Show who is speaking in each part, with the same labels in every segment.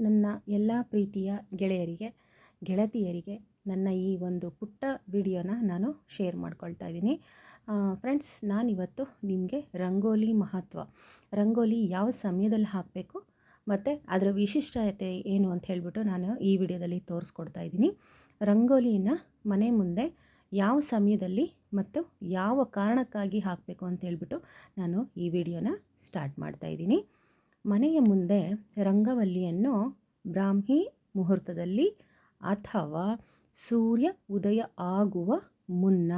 Speaker 1: ನನ್ನ ಎಲ್ಲ ಪ್ರೀತಿಯ ಗೆಳತಿಯರಿಗೆ ನನ್ನ ಈ ಒಂದು ಪುಟ್ಟ ವಿಡಿಯೋನ ನಾನು ಶೇರ್ ಮಾಡ್ಕೊಳ್ತಾ ಇದ್ದೀನಿ. ಫ್ರೆಂಡ್ಸ್, ನಾನಿವತ್ತು ನಿಮಗೆ ರಂಗೋಲಿ ಯಾವ ಸಮಯದಲ್ಲಿ ಹಾಕಬೇಕು ಮತ್ತು ಅದರ ವಿಶಿಷ್ಟತೆ ಏನು ಅಂತ ಹೇಳಿಬಿಟ್ಟು ನಾನು ಈ ವಿಡಿಯೋದಲ್ಲಿ ತೋರಿಸ್ಕೊಡ್ತಾ ಇದ್ದೀನಿ. ರಂಗೋಲಿನ ಮನೆ ಮುಂದೆ ಯಾವ ಸಮಯದಲ್ಲಿ ಮತ್ತು ಯಾವ ಕಾರಣಕ್ಕಾಗಿ ಹಾಕಬೇಕು ಅಂತ ಹೇಳ್ಬಿಟ್ಟು ನಾನು ಈ ವಿಡಿಯೋನ ಸ್ಟಾರ್ಟ್ ಮಾಡ್ತಾ ಇದ್ದೀನಿ. ಮನೆಯ ಮುಂದೆ ರಂಗವಲ್ಲಿಯನ್ನು ಬ್ರಾಹ್ಮಿ ಮುಹೂರ್ತದಲ್ಲಿ ಅಥವಾ ಸೂರ್ಯ ಉದಯ ಆಗುವ ಮುನ್ನ,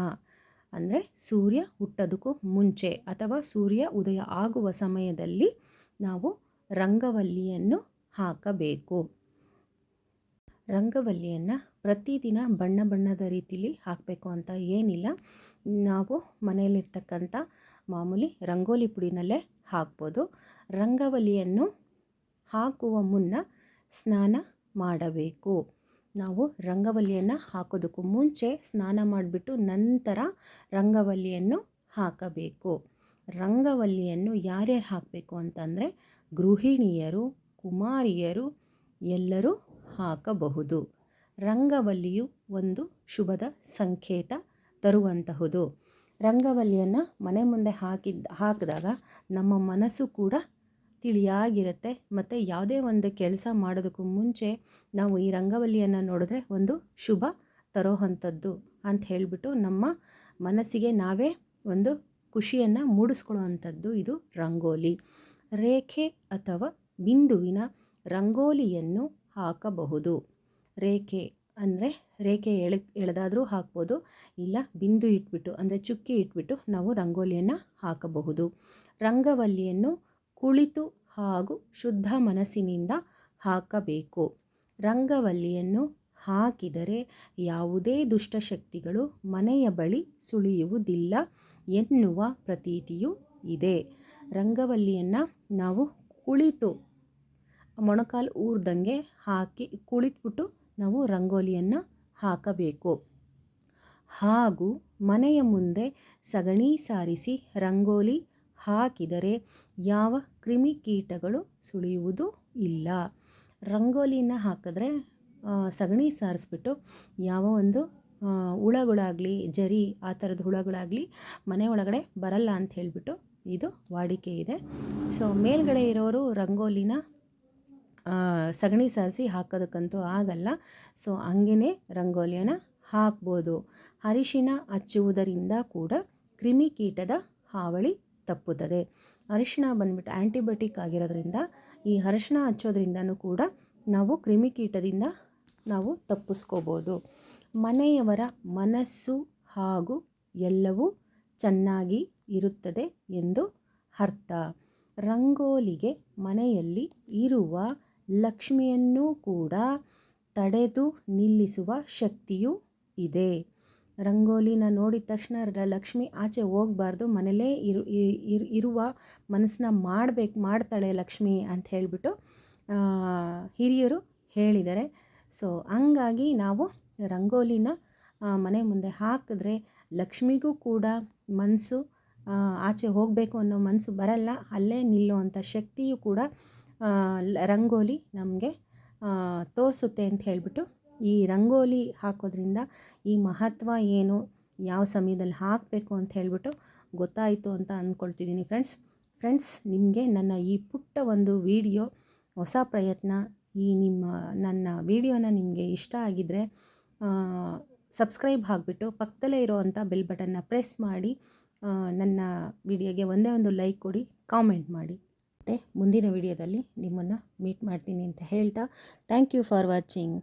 Speaker 1: ಅಂದರೆ ಸೂರ್ಯ ಹುಟ್ಟೋದಕ್ಕೂ ಮುಂಚೆ ಅಥವಾ ಸೂರ್ಯ ಉದಯ ಆಗುವ ಸಮಯದಲ್ಲಿ ನಾವು ರಂಗವಲ್ಲಿಯನ್ನು ಹಾಕಬೇಕು. ರಂಗವಲ್ಲಿಯನ್ನು ಪ್ರತಿದಿನ ಬಣ್ಣ ಬಣ್ಣದ ರೀತಿಯಲ್ಲಿ ಹಾಕಬೇಕು ಅಂತ ಏನಿಲ್ಲ. ನಾವು ಮನೆಯಲ್ಲಿರ್ತಕ್ಕಂಥ ಮಾಮೂಲಿ ರಂಗೋಲಿ ಪುಡಿನಲ್ಲೇ ಹಾಕ್ಬೋದು. ರಂಗವಲ್ಲಿಯನ್ನು ಹಾಕುವ ಮುನ್ನ ಸ್ನಾನ ಮಾಡಬೇಕು. ನಾವು ರಂಗವಲ್ಲಿಯನ್ನು ಹಾಕೋದಕ್ಕೂ ಮುಂಚೆ ಸ್ನಾನ ಮಾಡಿಬಿಟ್ಟು ನಂತರ ರಂಗವಲ್ಲಿಯನ್ನು ಹಾಕಬೇಕು. ರಂಗವಲ್ಲಿಯನ್ನು ಯಾರ್ಯಾರು ಹಾಕಬೇಕು ಅಂತಂದರೆ ಗೃಹಿಣಿಯರು, ಕುಮಾರಿಯರು ಎಲ್ಲರೂ ಹಾಕಬಹುದು. ರಂಗವಲ್ಲಿಯು ಒಂದು ಶುಭದ ಸಂಕೇತ ತರುವಂತಹುದು. ರಂಗವಲ್ಲಿಯನ್ನು ಮನೆ ಮುಂದೆ ಹಾಕಿದಾಗ ನಮ್ಮ ಮನಸ್ಸು ಕೂಡ ತಿಳಿಯಾಗಿರುತ್ತೆ. ಮತ್ತು ಯಾವುದೇ ಒಂದು ಕೆಲಸ ಮಾಡೋದಕ್ಕೂ ಮುಂಚೆ ನಾವು ಈ ರಂಗವಲ್ಲಿಯನ್ನು ನೋಡಿದ್ರೆ ಒಂದು ಶುಭ ತರೋವಂಥದ್ದು ಅಂತ ಹೇಳಿಬಿಟ್ಟು ನಮ್ಮ ಮನಸ್ಸಿಗೆ ನಾವೇ ಒಂದು ಖುಷಿಯನ್ನು ಮೂಡಿಸ್ಕೊಳ್ಳುವಂಥದ್ದು ಇದು ರಂಗೋಲಿ. ರೇಖೆ ಅಥವಾ ಬಿಂದುವಿನ ರಂಗೋಲಿಯನ್ನು ಹಾಕಬಹುದು. ರೇಖೆ ಅಂದರೆ ರೇಖೆ ಎಳೆದಾದರೂ ಹಾಕ್ಬೋದು, ಇಲ್ಲ ಬಿಂದು ಇಟ್ಬಿಟ್ಟು ಅಂದರೆ ಚುಕ್ಕಿ ಇಟ್ಬಿಟ್ಟು ನಾವು ರಂಗೋಲಿಯನ್ನು ಹಾಕಬಹುದು. ರಂಗವಲ್ಲಿಯನ್ನು ಕುಳಿತು ಹಾಗೂ ಶುದ್ಧ ಮನಸ್ಸಿನಿಂದ ಹಾಕಬೇಕು. ರಂಗವಲ್ಲಿಯನ್ನು ಹಾಕಿದರೆ ಯಾವುದೇ ದುಷ್ಟಶಕ್ತಿಗಳು ಮನೆಯ ಬಳಿ ಸುಳಿಯುವುದಿಲ್ಲ ಎನ್ನುವ ಪ್ರತೀತಿಯೂ ಇದೆ. ರಂಗವಲ್ಲಿಯನ್ನು ನಾವು ಕುಳಿತು ಮೊಣಕಾಲು ಊರ್ದಂಗೆ ಹಾಕಿ ಕುಳಿತುಬಿಟ್ಟು ನಾವು ರಂಗೋಲಿಯನ್ನು ಹಾಕಬೇಕು. ಹಾಗೂ ಮನೆಯ ಮುಂದೆ ಸಗಣಿ ಸಾರಿಸಿ ರಂಗೋಲಿ ಹಾಕಿದರೆ ಯಾವ ಕ್ರಿಮಿಕೀಟಗಳು ಸುಳಿಯುವುದೂ ಇಲ್ಲ. ರಂಗೋಲಿನ ಹಾಕಿದ್ರೆ ಸಗಣಿ ಸಾರಿಸ್ಬಿಟ್ಟು ಯಾವ ಒಂದು ಹುಳಗಳಾಗಲಿ, ಜರಿ ಆ ಥರದ ಹುಳಗಳಾಗಲಿ ಮನೆ ಒಳಗಡೆ ಬರಲ್ಲ ಅಂತ ಹೇಳಿಬಿಟ್ಟು ಇದು ವಾಡಿಕೆ ಇದೆ. ಸೊ ಮೇಲ್ಗಡೆ ಇರೋರು ರಂಗೋಲಿನ ಸಗಣಿ ಸಾರಿಸಿ ಹಾಕೋದಕ್ಕಂತೂ ಆಗಲ್ಲ. ಸೊ ಹಂಗೇ ರಂಗೋಲಿಯನ್ನು ಹಾಕ್ಬೋದು. ಅರಿಶಿನ ಹಚ್ಚುವುದರಿಂದ ಕೂಡ ಕ್ರಿಮಿಕೀಟದ ಹಾವಳಿ ತಪ್ಪುತ್ತದೆ. ಅರಿಶಿನ ಬಂದ್ಬಿಟ್ಟು ಆ್ಯಂಟಿಬಯೋಟಿಕ್ ಆಗಿರೋದ್ರಿಂದ ಈ ಅರಿಶಿನ ಹಚ್ಚೋದ್ರಿಂದನೂ ಕೂಡ ನಾವು ಕ್ರಿಮಿಕೀಟದಿಂದ ನಾವು ತಪ್ಪಿಸ್ಕೋಬೋದು. ಮನೆಯವರ ಮನಸ್ಸು ಹಾಗೂ ಎಲ್ಲವೂ ಚೆನ್ನಾಗಿ ಇರುತ್ತದೆ ಎಂದು ಅರ್ಥ. ರಂಗೋಲಿಗೆ ಮನೆಯಲ್ಲಿ ಇರುವ ಲಕ್ಷ್ಮಿಯನ್ನೂ ಕೂಡ ತಡೆದು ನಿಲ್ಲಿಸುವ ಶಕ್ತಿಯೂ ಇದೆ. ರಂಗೋಲಿನ ನೋಡಿದ ತಕ್ಷಣ ಲಕ್ಷ್ಮಿ ಆಚೆ ಹೋಗಬಾರ್ದು, ಮನೇಲೇ ಇರುವ ಮನಸ್ಸನ್ನ ಮಾಡ್ತಾಳೆ ಲಕ್ಷ್ಮಿ ಅಂತ ಹೇಳಿಬಿಟ್ಟು ಹಿರಿಯರು ಹೇಳಿದ್ದಾರೆ. ಸೊ ಹಂಗಾಗಿ ನಾವು ರಂಗೋಲಿನ ಮನೆ ಮುಂದೆ ಹಾಕಿದ್ರೆ ಲಕ್ಷ್ಮಿಗೂ ಕೂಡ ಮನಸ್ಸು ಆಚೆ ಹೋಗಬೇಕು ಅನ್ನೋ ಮನಸ್ಸು ಬರಲ್ಲ, ಅಲ್ಲೇ ನಿಲ್ಲುವಂಥ ಶಕ್ತಿಯು ಕೂಡ ರಂಗೋಲಿ ನಮಗೆ ತೋರಿಸುತ್ತೆ ಅಂತ ಹೇಳಿಬಿಟ್ಟು ಈ ರಂಗೋಲಿ ಹಾಕೋದ್ರಿಂದ ಈ ಮಹತ್ವ ಏನು, ಯಾವ ಸಮಯದಲ್ಲಿ ಹಾಕಬೇಕು ಅಂತ ಹೇಳಿಬಿಟ್ಟು ಗೊತ್ತಾಯಿತು ಅಂತ ಅಂದ್ಕೊಳ್ತಿದ್ದೀನಿ. ಫ್ರೆಂಡ್ಸ್, ನಿಮಗೆ ನನ್ನ ಈ ಪುಟ್ಟ ಒಂದು ವಿಡಿಯೋ ಹೊಸ ಪ್ರಯತ್ನ, ನನ್ನ ವಿಡಿಯೋನ ನಿಮಗೆ ಇಷ್ಟ ಆಗಿದ್ದರೆ ಸಬ್ಸ್ಕ್ರೈಬ್ ಆಗಿಬಿಟ್ಟು ಪಕ್ಕದಲ್ಲೇ ಇರೋವಂಥ ಬೆಲ್ ಬಟನ್ನ ಪ್ರೆಸ್ ಮಾಡಿ ನನ್ನ ವಿಡಿಯೋಗೆ ಒಂದೇ ಒಂದು ಲೈಕ್ ಕೊಡಿ, ಕಾಮೆಂಟ್ ಮಾಡಿ. ಮತ್ತು ಮುಂದಿನ ವಿಡಿಯೋದಲ್ಲಿ ನಿಮ್ಮನ್ನು ಮೀಟ್ ಮಾಡ್ತೀನಿ ಅಂತ ಹೇಳ್ತಾ ಥ್ಯಾಂಕ್ ಯು ಫಾರ್ ವಾಚಿಂಗ್.